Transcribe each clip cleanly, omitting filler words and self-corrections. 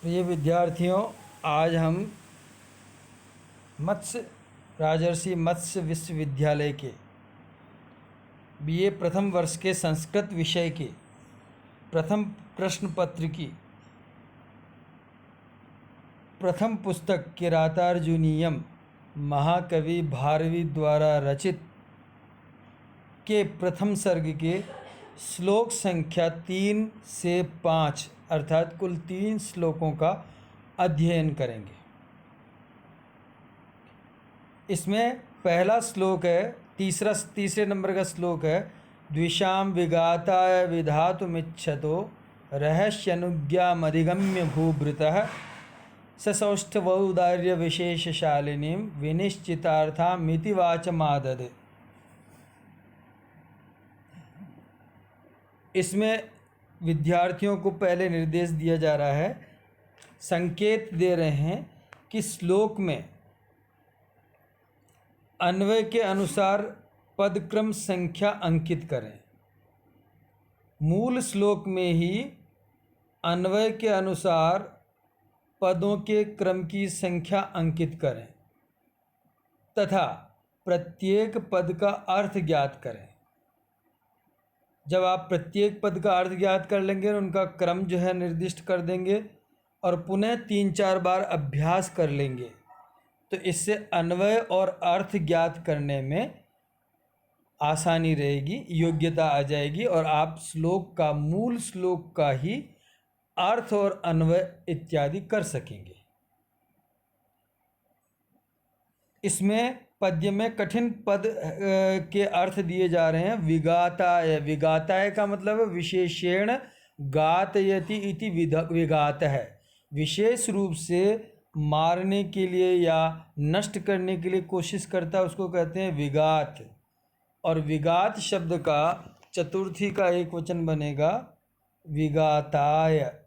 प्रिय विद्यार्थियों, आज हम मत्स्य राजर्षि मत्स्य विश्वविद्यालय के बीए प्रथम वर्ष के संस्कृत विषय के प्रथम प्रश्न पत्र की प्रथम पुस्तक किरातार्जुनीयम महाकवि भारवी द्वारा रचित के प्रथम सर्ग के श्लोक संख्या 3 से 5 अर्थात कुल 3 श्लोकों का अध्ययन करेंगे। इसमें पहला श्लोक है, तीसरे नंबर का श्लोक है, द्विषाम विगाताय विधातुमिच्छतो रहस्यनुज्ञामधिगम्य भूभृतः ससौष्ठवौदार्य विशेषशालिनीं विनिश्चितार्थामिति वाचमाददे। इसमें विद्यार्थियों को पहले निर्देश दिया जा रहा है, संकेत दे रहे हैं कि श्लोक में अन्वय के अनुसार पदक्रम संख्या अंकित करें। मूल श्लोक में ही अन्वय के अनुसार पदों के क्रम की संख्या अंकित करें तथा प्रत्येक पद का अर्थ ज्ञात करें। जब आप प्रत्येक पद का अर्थ ज्ञात कर लेंगे, उनका क्रम जो है निर्दिष्ट कर देंगे और पुनः 3-4 बार अभ्यास कर लेंगे, तो इससे अन्वय और अर्थ ज्ञात करने में आसानी रहेगी, योग्यता आ जाएगी और आप श्लोक का, मूल श्लोक का ही अर्थ और अन्वय इत्यादि कर सकेंगे। इसमें पद्य में कठिन पद के अर्थ दिए जा रहे हैं। विगाताय, विगाताय का मतलब विशेषेण गातयति इति विगात है, विशेष रूप से मारने के लिए या नष्ट करने के लिए कोशिश करता है, उसको कहते हैं विगात। और विगात शब्द का चतुर्थी का एक वचन बनेगा विगाताय।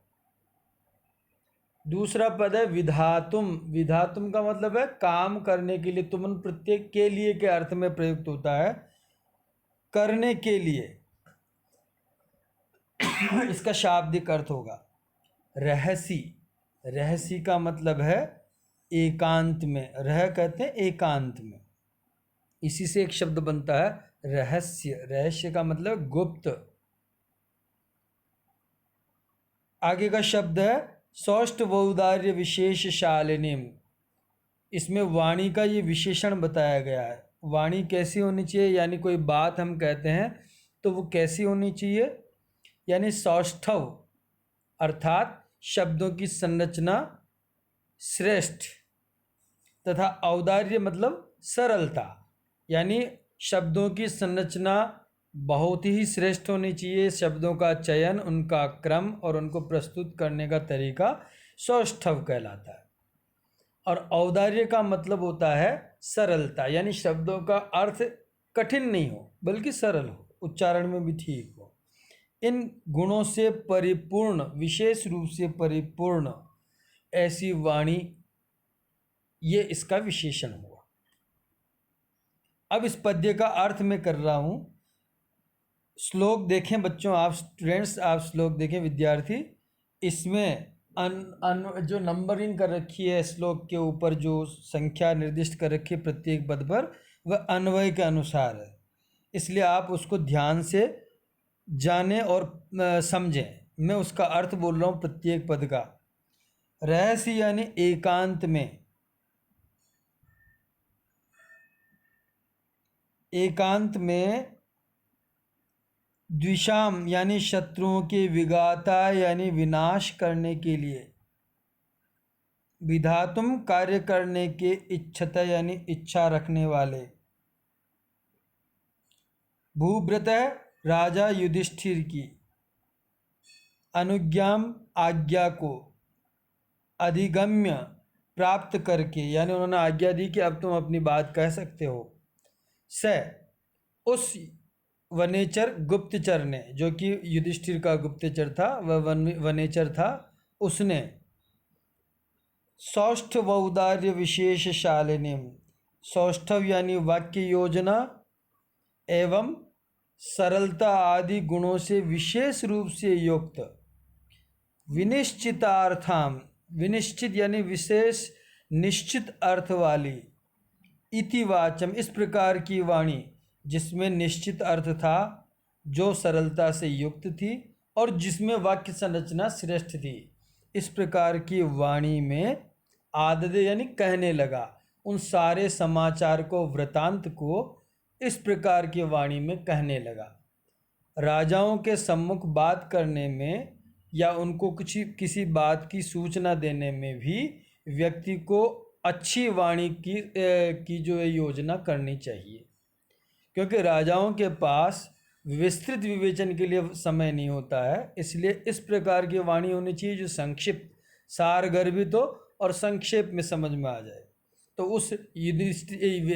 दूसरा पद है विधातुम। विधातुम का मतलब है काम करने के लिए, तुमन प्रत्येक के लिए के अर्थ में प्रयुक्त होता है, करने के लिए। इसका शाब्दिक अर्थ होगा रहसी। रहसी का मतलब है एकांत में, रह कहते हैं एकांत में, इसी से एक शब्द बनता है रहस्य। रहस्य का मतलब गुप्त। आगे का शब्द है सौष्ठवौदार्य विशेषशालिनीम। इसमें वाणी का ये विशेषण बताया गया है। वाणी कैसी होनी चाहिए, यानी कोई बात हम कहते हैं तो वो कैसी होनी चाहिए, यानी सौष्ठव अर्थात शब्दों की संरचना श्रेष्ठ तथा औदार्य मतलब सरलता, यानी शब्दों की संरचना बहुत ही श्रेष्ठ होनी चाहिए। शब्दों का चयन, उनका क्रम और उनको प्रस्तुत करने का तरीका सौष्ठव कहलाता है। और औदार्य का मतलब होता है सरलता, यानी शब्दों का अर्थ कठिन नहीं हो बल्कि सरल हो, उच्चारण में भी ठीक हो। इन गुणों से परिपूर्ण, विशेष रूप से परिपूर्ण ऐसी वाणी, ये इसका विशेषण हुआ। अब इस पद्य का अर्थ मैं कर रहा हूँ। श्लोक देखें बच्चों, आप स्टूडेंट्स, आप श्लोक देखें विद्यार्थी। इसमें जो नंबरिंग कर रखी है श्लोक के ऊपर, जो संख्या निर्दिष्ट कर रखी है प्रत्येक पद पर, वह अन्वय के अनुसार है, इसलिए आप उसको ध्यान से जानें और समझें। मैं उसका अर्थ बोल रहा हूँ प्रत्येक पद का। रहस्य यानी एकांत में, एकांत में। द्विषाम यानी शत्रुओं के, विगाता यानी विनाश करने के लिए, विधातुम कार्य करने के, इच्छता यानी इच्छा रखने वाले, भूभृत राजा युधिष्ठिर की, अनुज्ञाम आज्ञा को, अधिगम्य प्राप्त करके, यानी उन्होंने आज्ञा दी कि अब तुम अपनी बात कह सकते हो, स उस वनेचर गुप्तचर ने, जो कि युधिष्ठिर का गुप्तचर था, वह वनेचर था, उसने सौष्ठवौदार्य विशेषशालिनीम, सौष्ठव यानी वाक्य योजना एवं सरलता आदि गुणों से विशेष रूप से युक्त, विनिश्चितार्थाम विनिश्चित यानी विशेष निश्चित अर्थ वाली, इतिवाचम इस प्रकार की वाणी जिसमें निश्चित अर्थ था, जो सरलता से युक्त थी और जिसमें वाक्य संरचना श्रेष्ठ थी, इस प्रकार की वाणी में आददे यानी कहने लगा। उन सारे समाचार को, वृतांत को इस प्रकार की वाणी में कहने लगा। राजाओं के सम्मुख बात करने में या उनको किसी बात की सूचना देने में भी व्यक्ति को अच्छी वाणी की जो है योजना करनी चाहिए, क्योंकि राजाओं के पास विस्तृत विवेचन के लिए समय नहीं होता है। इसलिए इस प्रकार की वाणी होनी चाहिए जो संक्षिप्त, सारगर्भित हो और संक्षेप में समझ में आ जाए। तो उस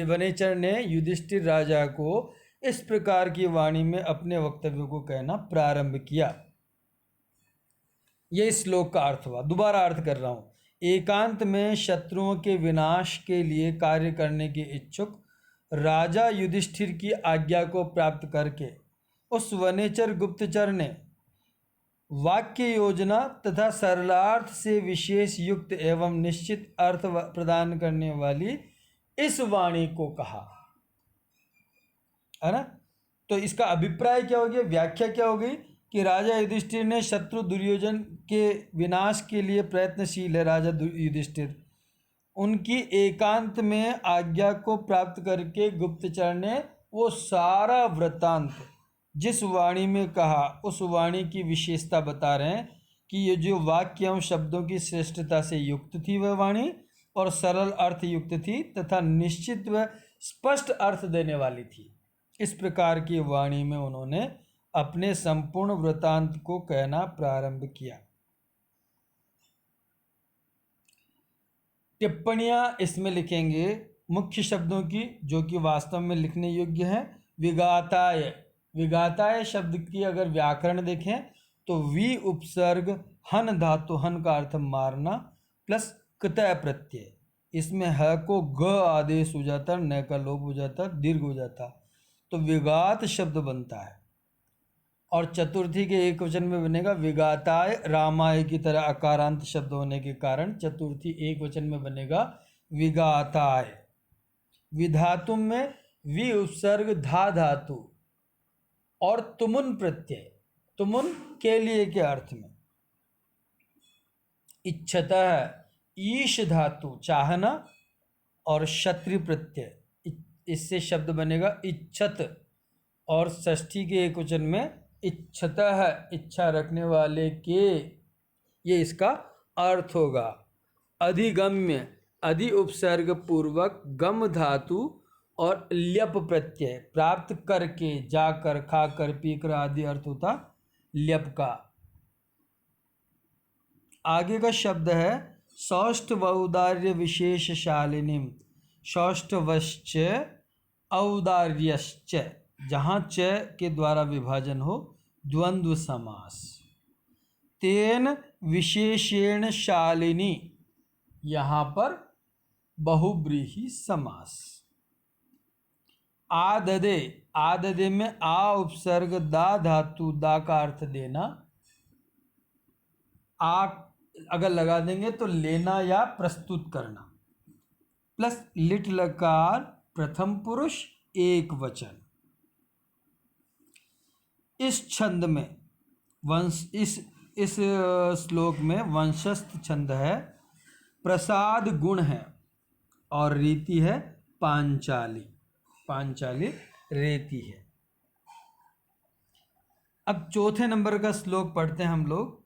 वनेचर ने युधिष्ठिर राजा को इस प्रकार की वाणी में अपने वक्तव्य को कहना प्रारंभ किया। ये इस श्लोक का अर्थ हुआ। दोबारा अर्थ कर रहा हूँ। एकांत में शत्रुओं के विनाश के लिए कार्य करने के इच्छुक राजा युधिष्ठिर की आज्ञा को प्राप्त करके उस वनेचर गुप्तचर ने वाक्य योजना तथा सरलार्थ से विशेष युक्त एवं निश्चित अर्थ प्रदान करने वाली इस वाणी को कहा, है ना। तो इसका अभिप्राय क्या हो गया, व्याख्या क्या हो गई कि राजा युधिष्ठिर ने शत्रु दुर्योधन के विनाश के लिए प्रयत्नशील है। राजा युधिष्ठिर उनकी एकांत में आज्ञा को प्राप्त करके गुप्तचर ने वो सारा वृत्तांत जिस वाणी में कहा, उस वाणी की विशेषता बता रहे हैं कि ये जो वाक्य एवं शब्दों की श्रेष्ठता से युक्त थी वह वाणी, और सरल अर्थ युक्त थी तथा निश्चित व स्पष्ट अर्थ देने वाली थी। इस प्रकार की वाणी में उन्होंने अपने संपूर्ण वृत्तांत को कहना प्रारंभ किया। टिप्पणियां इसमें लिखेंगे मुख्य शब्दों की, जो कि वास्तव में लिखने योग्य है। विगाताय, विगाताय शब्द की अगर व्याकरण देखें तो वी उपसर्ग हन धातु, हन का अर्थ मारना, प्लस कृतय प्रत्यय। इसमें ह को ग आदेश हो जाता, न का लोप हो जाता, दीर्घ हो जाता, तो विगात शब्द बनता है। और चतुर्थी के एक वचन में बनेगा विगाताय, रामाय की तरह अकारांत शब्द होने के कारण चतुर्थी एक वचन में बनेगा विगाताय। विधातु में वि उपसर्ग धा धातु और तुमुन प्रत्यय, तुमुन के लिए के अर्थ में। इच्छतः ईश धातु चाहना और क्षत्रि प्रत्यय, इससे शब्द बनेगा इच्छत, और षष्ठी के एक वचन में इच्छतः इच्छा रखने वाले के, ये इसका अर्थ होगा। अधिगम्य, अधि उपसर्ग पूर्वक गम धातु और ल्यप प्रत्यय, प्राप्त करके, जाकर, खाकर, पीकर आदि अर्थ होता ल्यप का। आगे का शब्द है सौष्ठव औदार्य विशेष शालिनीम। सौष्ठवश्च औदार्यश्च, जहाँ च के द्वारा विभाजन हो, द्वंद्व समास। तेन विशेषेण शालिनी, यहाँ पर बहुब्रीहि समास। आददे, आददे में आ उपसर्ग दा धातु, दा का अर्थ देना। आ अगर लगा देंगे तो लेना या प्रस्तुत करना, प्लस लिट लकार प्रथम पुरुष एक वचन। इस छंद में वंश, इस श्लोक में वंशस्थ छंद है, प्रसाद गुण है और रीति है पांचाली, पांचाली रीति है। अब चौथे नंबर का श्लोक पढ़ते हैं हम लोग।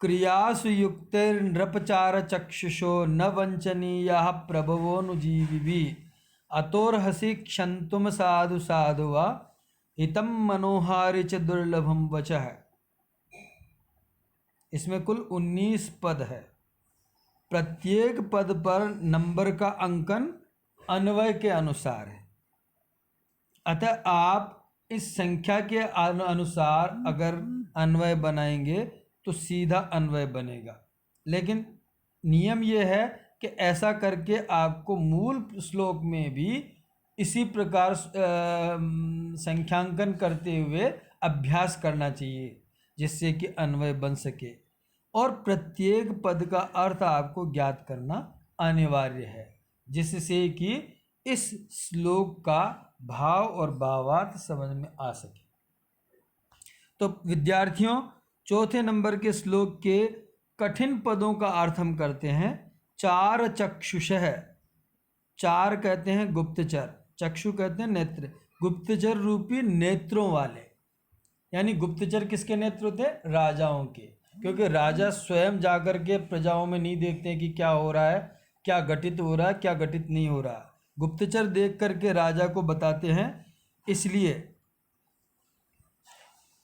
क्रियासु युक्तिर नृपचार चक्षुषो न वंचनीयः प्रभवोनुजीविभिः अतोर्हसि क्षन्तुम साधु साधुवा हितम मनोहारि च दुर्लभम वचः। इसमें कुल 19 पद है। प्रत्येक पद पर नंबर का अंकन अन्वय के अनुसार है। अतः आप इस संख्या के अनुसार अगर अन्वय बनाएंगे तो सीधा अन्वय बनेगा, लेकिन नियम यह है कि ऐसा करके आपको मूल श्लोक में भी इसी प्रकार संख्यांकन करते हुए अभ्यास करना चाहिए, जिससे कि अन्वय बन सके। और प्रत्येक पद का अर्थ आपको ज्ञात करना अनिवार्य है, जिससे कि इस श्लोक का भाव और भावार्थ समझ में आ सके। तो विद्यार्थियों, चौथे नंबर के श्लोक के कठिन पदों का अर्थ हम करते हैं। चार चक्षुषः, चार कहते हैं गुप्तचर, चक्षु कहते हैं नेत्र, गुप्तचर रूपी नेत्रों वाले। यानी गुप्तचर किसके नेत्र होते हैं? राजाओं के, क्योंकि राजा स्वयं जाकर के प्रजाओं में नहीं देखते हैं कि क्या हो रहा है, क्या घटित हो रहा है, क्या घटित नहीं हो रहा। गुप्तचर देख करके राजा को बताते हैं, इसलिए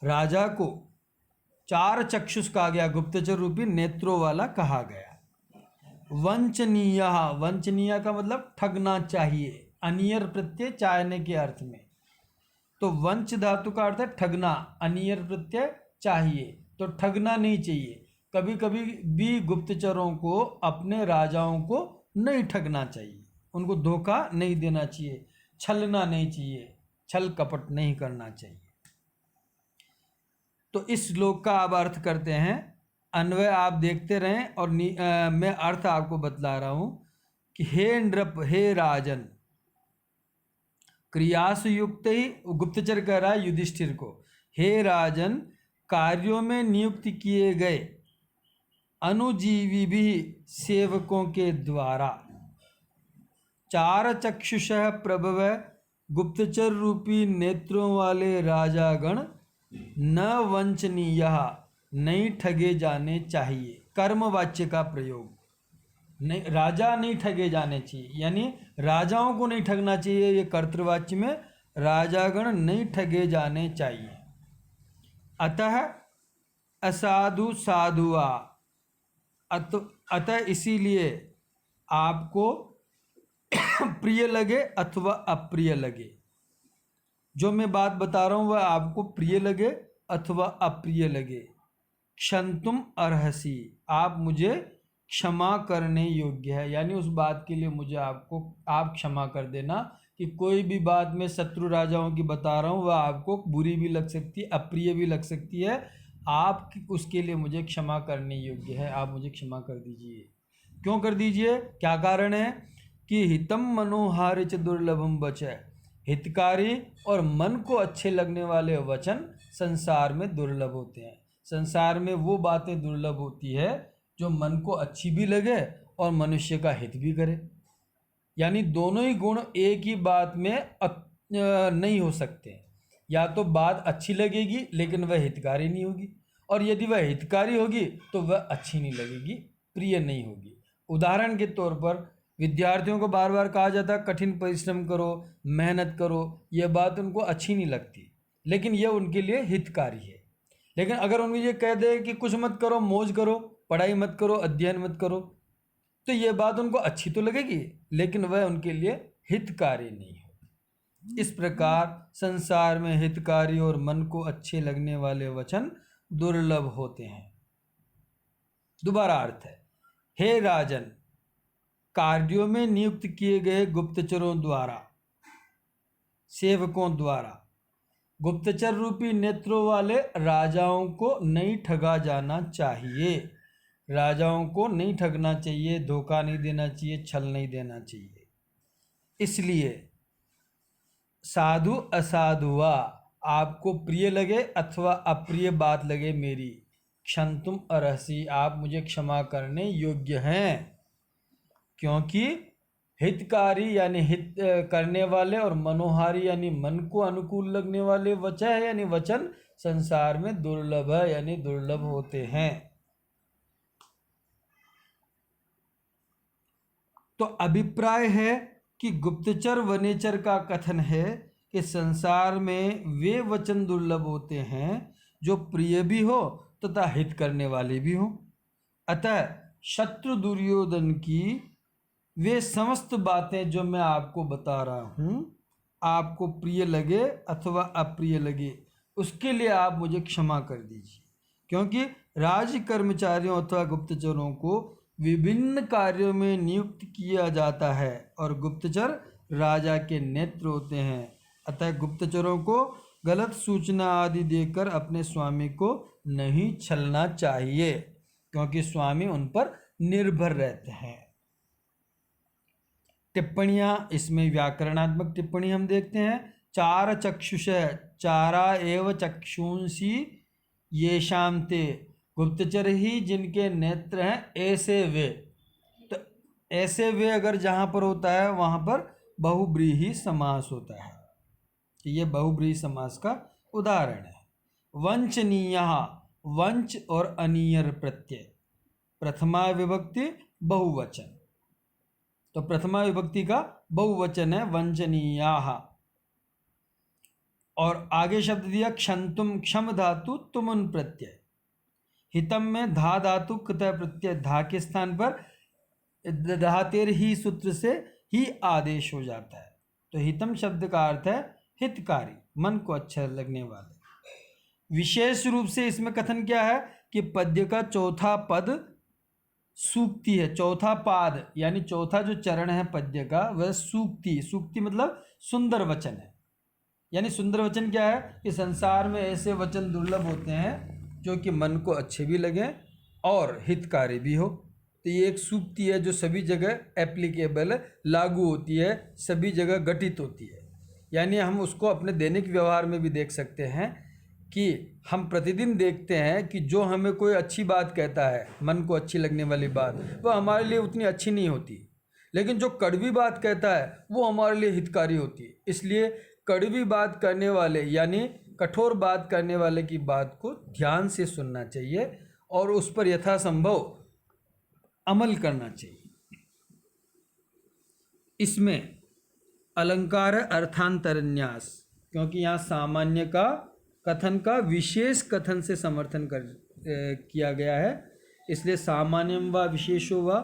राजा को चार चक्षुष कहा गया, गुप्तचर रूपी नेत्रों वाला कहा गया। वंचनीय, वंचनीय का मतलब ठगना चाहिए, अनियर प्रत्यय चाहने के अर्थ में। तो वंच धातु का अर्थ है ठगना, अनियर प्रत्यय चाहिए, तो ठगना नहीं चाहिए। कभी कभी भी गुप्तचरों को अपने राजाओं को नहीं ठगना चाहिए, उनको धोखा नहीं देना चाहिए, छलना नहीं चाहिए, छल कपट नहीं करना चाहिए। तो इस श्लोक का आप अर्थ करते हैं, अन्वय आप देखते रहें और मैं अर्थ आपको बतला रहा हूं कि हे नृप, हे राजन, क्रियासु युक्त ही गुप्तचर कह रहा है युधिष्ठिर को, हे राजन, कार्यों में नियुक्त किए गए अनुजीवी भी सेवकों के द्वारा चार चक्षुषः प्रभव गुप्तचर रूपी नेत्रों वाले राजागण न वंचनीय, नहीं ठगे जाने चाहिए। कर्मवाच्य का प्रयोग, नहीं, राजा नहीं ठगे जाने चाहिए, यानी राजाओं को नहीं ठगना चाहिए। ये कर्तृवाच्य में राजागण नहीं ठगे जाने चाहिए। अतः असाधु साधुआ, अतः इसीलिए आपको प्रिय लगे अथवा अप्रिय लगे, जो मैं बात बता रहा हूं वह आपको प्रिय लगे अथवा अप्रिय लगे, क्षंतुम अर्हसि, आप मुझे क्षमा करने योग्य है। यानी उस बात के लिए मुझे आप क्षमा कर देना कि कोई भी बात मैं शत्रु राजाओं की बता रहा हूँ वह आपको बुरी भी लग सकती है, अप्रिय भी लग सकती है, आप उसके लिए मुझे क्षमा करने योग्य है, आप मुझे क्षमा कर दीजिए। क्यों कर दीजिए? क्या कारण है? कि हितम मनोहारि च दुर्लभम वचः, हितकारी और मन को अच्छे लगने वाले वचन संसार में दुर्लभ होते हैं। संसार में वो बातें दुर्लभ होती है जो मन को अच्छी भी लगे और मनुष्य का हित भी करे। यानी दोनों ही गुण एक ही बात में नहीं हो सकते। या तो बात अच्छी लगेगी लेकिन वह हितकारी नहीं होगी, और यदि वह हितकारी होगी तो वह अच्छी नहीं लगेगी, प्रिय नहीं होगी। उदाहरण के तौर पर विद्यार्थियों को बार बार कहा जाता है कठिन परिश्रम करो, मेहनत करो, यह बात उनको अच्छी नहीं लगती, लेकिन यह उनके लिए हितकारी है। लेकिन अगर उनको ये कह दे कि कुछ मत करो, मौज करो, पढ़ाई मत करो, अध्ययन मत करो, तो ये बात उनको अच्छी तो लगेगी लेकिन वह उनके लिए हितकारी नहीं है। इस प्रकार संसार में हितकारी और मन को अच्छे लगने वाले वचन दुर्लभ होते हैं। दोबारा अर्थ है, हे राजन, कार्यों में नियुक्त किए गए गुप्तचरों द्वारा, सेवकों द्वारा, गुप्तचर रूपी नेत्रों वाले राजाओं को नहीं ठगा जाना चाहिए। राजाओं को नहीं ठगना चाहिए, धोखा नहीं देना चाहिए, छल नहीं देना चाहिए। इसलिए साधु असाधुआ, आपको प्रिय लगे अथवा अप्रिय बात लगे मेरी, क्षंतुम अर्हसि, आप मुझे क्षमा करने योग्य हैं, क्योंकि हितकारी यानी हित करने वाले और मनोहारी यानी मन को अनुकूल लगने वाले वचन है यानी वचन संसार में दुर्लभ है यानी दुर्लभ होते हैं। तो अभिप्राय है कि गुप्तचर वनेचर का कथन है कि संसार में वे वचन दुर्लभ होते हैं जो प्रिय भी हो तथा हित करने वाले भी हो। अतः शत्रु दुर्योधन की वे समस्त बातें जो मैं आपको बता रहा हूँ, आपको प्रिय लगे अथवा अप्रिय लगे, उसके लिए आप मुझे क्षमा कर दीजिए, क्योंकि राज्य कर्मचारियों अथवा गुप्तचरों को विभिन्न कार्यों में नियुक्त किया जाता है और गुप्तचर राजा के नेत्र होते हैं। अतः गुप्तचरों को गलत सूचना आदि देकर अपने स्वामी को नहीं छलना चाहिए। क्योंकि स्वामी उन पर निर्भर रहते हैं। टिप्पणियां, इसमें व्याकरणात्मक टिप्पणी हम देखते हैं। चार चक्षुष, चारा एव चक्षुंसी येषां ते, गुप्तचर ही जिनके नेत्र हैं ऐसे वे। तो ऐसे वे अगर जहाँ पर होता है वहाँ पर बहुब्रीहि समास होता है। ये बहुब्रीहि समास का उदाहरण है। वंचनीय, वंच और अनीयर प्रत्यय, प्रथमा विभक्ति बहुवचन, तो प्रथमा विभक्ति का बहुवचन है वंचनीयाः। और आगे शब्द दिया क्षंतुम, क्षम धातु तुमुन प्रत्यय। हितम में धा धातु कृतय प्रत्यय, धा के स्थान पर धातेर ही सूत्र से ही आदेश हो जाता है। तो हितम शब्द का अर्थ है हितकारी, मन को अच्छा लगने वाले। विशेष रूप से इसमें कथन क्या है कि पद्य का चौथा पद सूक्ति है, चौथा पाद यानी चौथा जो चरण है पद्य का वह सूक्ति, सूक्ति मतलब सुंदर वचन है। यानी सुंदर वचन क्या है कि संसार में ऐसे वचन दुर्लभ होते हैं जो कि मन को अच्छे भी लगें और हितकारी भी हो। तो ये एक सूक्ति है जो सभी जगह एप्लीकेबल, लागू होती है, सभी जगह घटित होती है। यानी हम उसको अपने दैनिक व्यवहार में भी देख सकते हैं कि हम प्रतिदिन देखते हैं कि जो हमें कोई अच्छी बात कहता है, मन को अच्छी लगने वाली बात, वह हमारे लिए उतनी अच्छी नहीं होती, लेकिन जो कड़वी बात कहता है वो हमारे लिए हितकारी होती है। इसलिए कड़वी बात करने वाले यानी कठोर बात करने वाले की बात को ध्यान से सुनना चाहिए और उस पर यथासंभव अमल करना चाहिए। इसमें अलंकार अर्थांतरन्यास, क्योंकि यहाँ सामान्य का कथन का विशेष कथन से समर्थन किया गया है, इसलिए सामान्यम व विशेषो व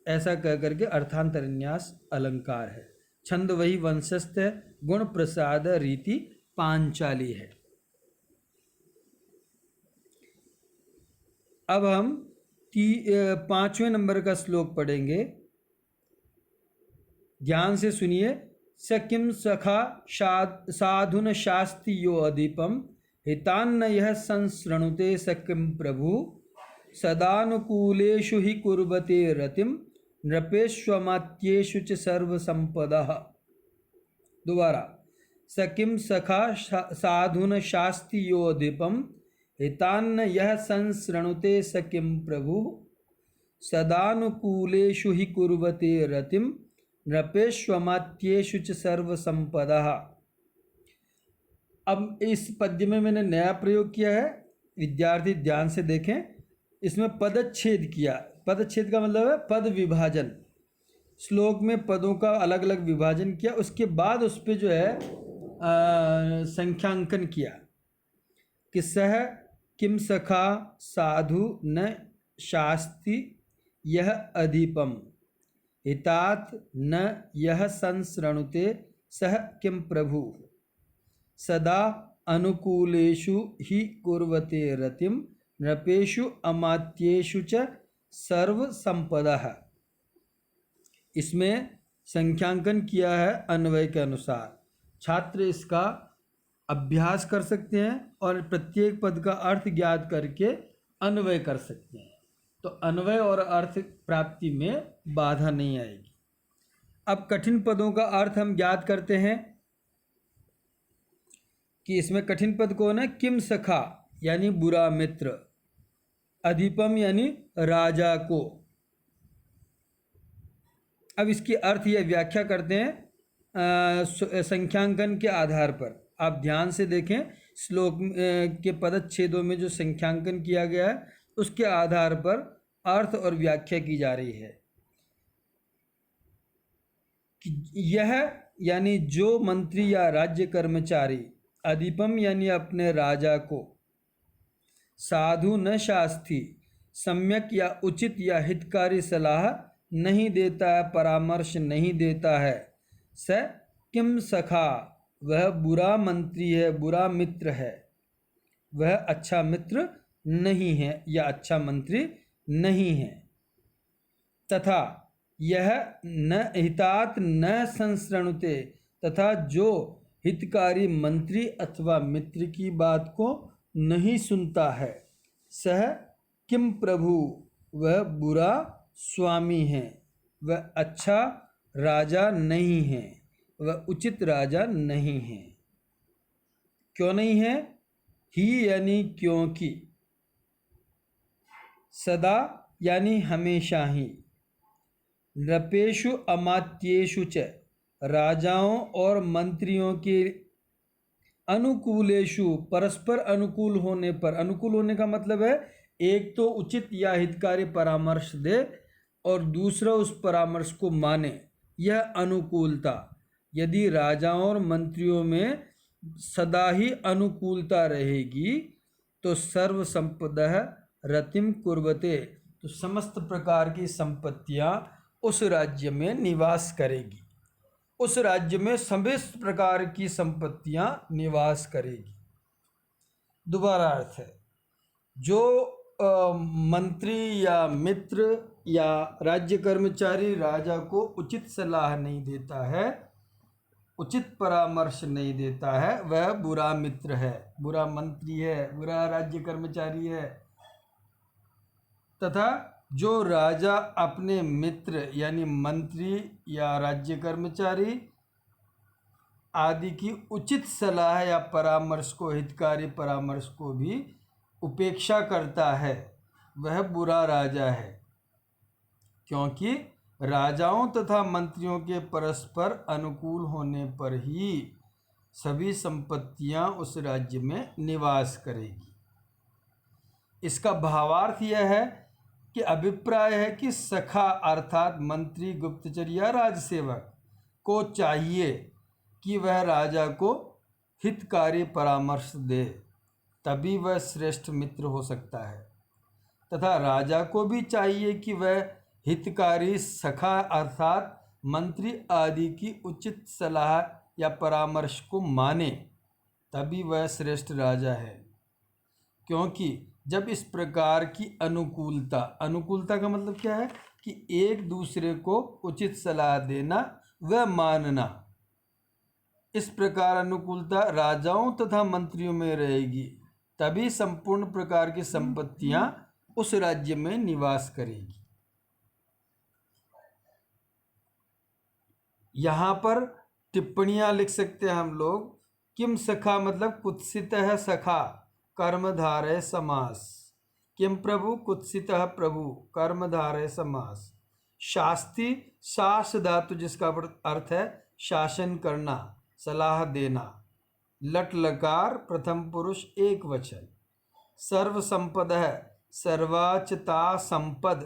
ऐसा कह करके अर्थांतरन्यास अलंकार है। छंद वही वंशस्थ है, गुण प्रसाद रीति पांचाली है। अब हम 5वें नंबर का श्लोक पढ़ेंगे, ध्यान से सुनिए। स किम सखा साधुन शास्ति यो अधिपम, हितान्न यह संसृणुते स किम प्रभु, सदानुकूलेषु हि कुर्वते रतिम, नृपेष्वमात्येषु च सर्वसंपदः। दोबारा, स किम सखा साधुन शास्ति यो अधिपम, हितान्न यह संसृणुते स किम प्रभु, सदानुकूलेषु हि कुर्वते रतिम, नृपेष्वमात्येषु च सर्वसंपदः। अब इस पद्य में मैंने नया प्रयोग किया है, विद्यार्थी ध्यान से देखें। इसमें पदच्छेद किया, पदच्छेद का मतलब है पद विभाजन। श्लोक में पदों का अलग अलग विभाजन किया, उसके बाद उस पर जो है संख्यांकन किया कि सह किम सखा साधु न शास्ति यह अधिपम, हितात न यह संसृणुते सह किम प्रभु, सदा अनुकूलेषु हि कुर्वते रतिम, नृपेषु अमात्येषु च सर्वसंपदः। इसमें संख्यांकन किया है अन्वय के अनुसार। छात्र इसका अभ्यास कर सकते हैं और प्रत्येक पद का अर्थ ज्ञात करके अन्वय कर सकते हैं, तो अन्वय और अर्थ प्राप्ति में बाधा नहीं आएगी। अब कठिन पदों का अर्थ हम ज्ञात करते हैं कि इसमें कठिन पद कौन है? किम सखा यानी बुरा मित्र, अधिपम यानी राजा को। अब इसकी अर्थ या व्याख्या करते हैं संख्यांकन के आधार पर। आप ध्यान से देखें, श्लोक के पदच्छेदों में जो संख्यांकन किया गया है उसके आधार पर अर्थ और व्याख्या की जा रही है कि यह यानी जो मंत्री या राज्य कर्मचारी, अधिपम यानी अपने राजा को, साधु न शास्ति सम्यक या उचित या हितकारी सलाह नहीं देता है, परामर्श नहीं देता है, स किम सखा वह बुरा मंत्री है, बुरा मित्र है, वह अच्छा मित्र नहीं है या अच्छा मंत्री नहीं है। तथा यह न हितात न संसृणुते, तथा जो हितकारी मंत्री अथवा मित्र की बात को नहीं सुनता है, सह किम प्रभु वह बुरा स्वामी है, वह अच्छा राजा नहीं है, वह उचित राजा नहीं है। क्यों नहीं है? ही यानी क्योंकि, सदा यानी हमेशा ही, नृपेषु अमात्येषु च, राजाओं और मंत्रियों के अनुकूलेषु, परस्पर अनुकूल होने पर, अनुकूल होने का मतलब है एक तो उचित या हितकारी परामर्श दे और दूसरा उस परामर्श को माने, यह अनुकूलता। यदि राजाओं और मंत्रियों में सदा ही अनुकूलता रहेगी तो सर्व संपदः रतिम कुर्वते, तो समस्त प्रकार की संपत्तियां उस राज्य में निवास करेगी, उस राज्य में समस्त प्रकार की संपत्तियां निवास करेगी। दोबारा अर्थ है, जो मंत्री या मित्र या राज्य कर्मचारी राजा को उचित सलाह नहीं देता है, उचित परामर्श नहीं देता है, वह बुरा मित्र है, बुरा मंत्री है, बुरा राज्य कर्मचारी है। तथा जो राजा अपने मित्र यानी मंत्री या राज्य कर्मचारी आदि की उचित सलाह या परामर्श को, हितकारी परामर्श को भी उपेक्षा करता है, वह बुरा राजा है। क्योंकि राजाओं तथा मंत्रियों के परस्पर अनुकूल होने पर ही सभी संपत्तियां उस राज्य में निवास करेगी। इसका भावार्थ यह है कि अभिप्राय है कि सखा अर्थात मंत्री, गुप्तचर या राजसेवक को चाहिए कि वह राजा को हितकारी परामर्श दे, तभी वह श्रेष्ठ मित्र हो सकता है। तथा राजा को भी चाहिए कि वह हितकारी सखा अर्थात मंत्री आदि की उचित सलाह या परामर्श को माने, तभी वह श्रेष्ठ राजा है। क्योंकि जब इस प्रकार की अनुकूलता, अनुकूलता का मतलब क्या है कि एक दूसरे को उचित सलाह देना व मानना, इस प्रकार अनुकूलता राजाओं तथा मंत्रियों में रहेगी, तभी संपूर्ण प्रकार की संपत्तियां उस राज्य में निवास करेगी। यहाँ पर टिप्पणियां लिख सकते हैं हम लोग। किम सखा मतलब कुत्सितः सखा, कर्मधारय समास। किम प्रभु कुत्सितः प्रभु, कर्मधारय समास। शास्ति, शास धातु जिसका अर्थ है शासन करना, सलाह देना। लट लकार प्रथम पुरुष एक वचन। सर्व संपदः, सर्वाचता संपद,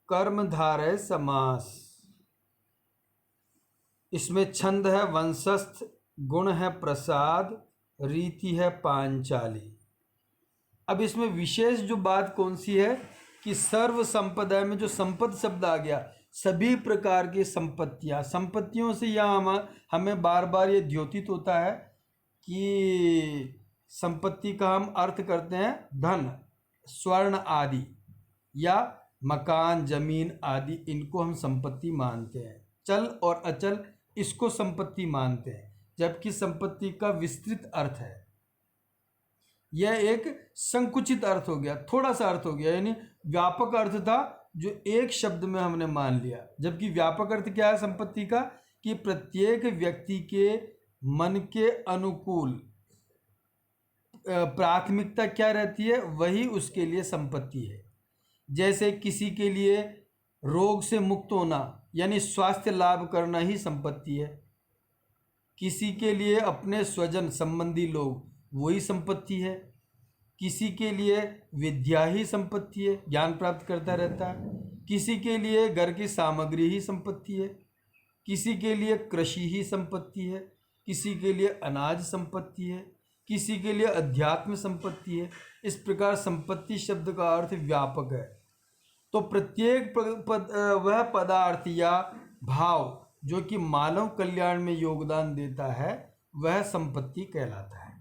कर्मधारय समास। इसमें छंद है वंशस्थ, गुण है प्रसाद, रीति है पांचाली। अब इसमें विशेष जो बात कौन सी है कि सर्व संपदा में जो संपद शब्द आ गया, सभी प्रकार की संपत्तियां, संपत्तियों से यहाँ हमें बार बार ये द्योतित होता है कि संपत्ति का हम अर्थ करते हैं धन, स्वर्ण आदि या मकान, जमीन आदि, इनको हम संपत्ति मानते हैं। चल और अचल इसको संपत्ति मानते हैं, जबकि संपत्ति का विस्तृत अर्थ है। यह एक संकुचित अर्थ हो गया, थोड़ा सा अर्थ हो गया, यानी व्यापक अर्थ था जो एक शब्द में हमने मान लिया। जबकि व्यापक अर्थ क्या है संपत्ति का कि प्रत्येक व्यक्ति के मन के अनुकूल प्राथमिकता क्या रहती है, वही उसके लिए संपत्ति है। जैसे किसी के लिए रोग से मुक्त होना यानी स्वास्थ्य लाभ करना ही संपत्ति है, किसी के लिए अपने स्वजन संबंधी लोग वही संपत्ति है, किसी के लिए विद्या ही संपत्ति है, ज्ञान प्राप्त करता रहता है, किसी के लिए घर की सामग्री ही संपत्ति है, किसी के लिए कृषि ही संपत्ति है, किसी के लिए अनाज संपत्ति है, किसी के लिए अध्यात्म संपत्ति है। इस प्रकार संपत्ति शब्द का अर्थ व्यापक है। तो प्रत्येक वह पदार्थ या भाव जो कि मानव कल्याण में योगदान देता है वह संपत्ति कहलाता है।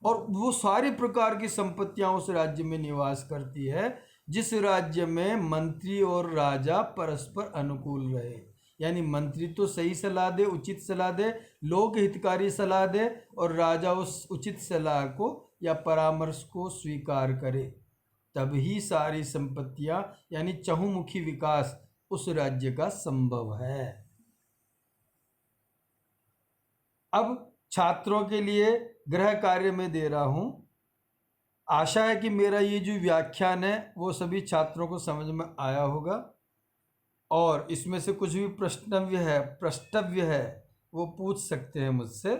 और वो सारी प्रकार की संपत्तियां उस राज्य में निवास करती है जिस राज्य में मंत्री और राजा परस्पर अनुकूल रहे। यानी मंत्री तो सही सलाह दे, उचित सलाह दे, लोक हितकारी सलाह दे, और राजा उस उचित सलाह को या परामर्श को स्वीकार करे, तभी सारी संपत्तियां यानी चहुमुखी विकास उस राज्य का संभव है। अब छात्रों के लिए गृह कार्य में दे रहा हूं। आशा है कि मेरा ये जो व्याख्यान है वो सभी छात्रों को समझ में आया होगा, और इसमें से कुछ भी प्रश्नव्य है वो पूछ सकते हैं मुझसे।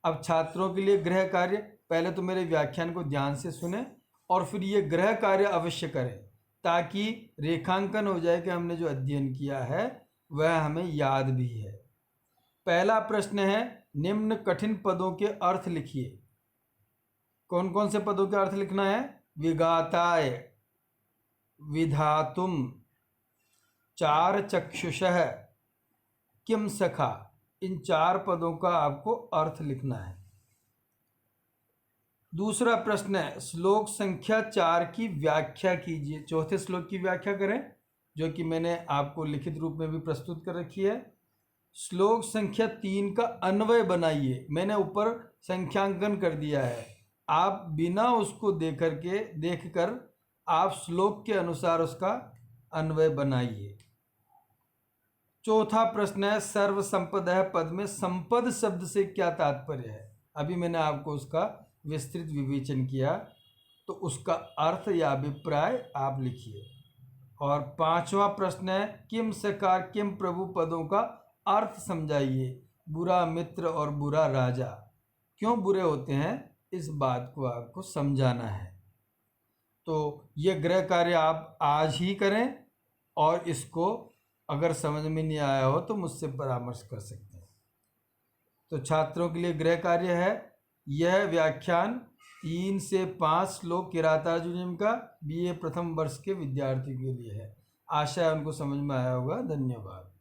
अब छात्रों के लिए गृह कार्य, पहले तो मेरे व्याख्यान को ध्यान से सुने और फिर ये गृह कार्य अवश्य करें, ताकि रेखांकन हो जाए कि हमने जो अध्ययन किया है वह हमें याद भी है। पहला प्रश्न है, निम्न कठिन पदों के अर्थ लिखिए। कौन कौन से पदों के अर्थ लिखना है? विघाताय, विधातुम, चार चक्षुषः, किम सखा, इन 4 पदों का आपको अर्थ लिखना है। दूसरा प्रश्न है, श्लोक संख्या 4 की व्याख्या कीजिए। चौथे श्लोक की व्याख्या करें, जो कि मैंने आपको लिखित रूप में भी प्रस्तुत कर रखी है। श्लोक संख्या 3 का अन्वय बनाइए। मैंने ऊपर संख्यांकन कर दिया है, आप बिना उसको देखकर आप श्लोक के अनुसार उसका अन्वय बनाइए। चौथा प्रश्न है, सर्व संपदः पद में संपद शब्द से क्या तात्पर्य है? अभी मैंने आपको उसका विस्तृत विवेचन किया, तो उसका अर्थ या अभिप्राय आप लिखिए। और 5वां प्रश्न है, किम सकार किम प्रभु पदों का अर्थ समझाइए। बुरा मित्र और बुरा राजा क्यों बुरे होते हैं, इस बात को आपको समझाना है। तो ये गृह कार्य आप आज ही करें, और इसको अगर समझ में नहीं आया हो तो मुझसे परामर्श कर सकते हैं। तो छात्रों के लिए गृह कार्य है, यह व्याख्यान 3 से 5 श्लोक किरातार्जुनीय का BA प्रथम वर्ष के विद्यार्थियों के लिए है। आशा है उनको समझ में आया होगा। धन्यवाद।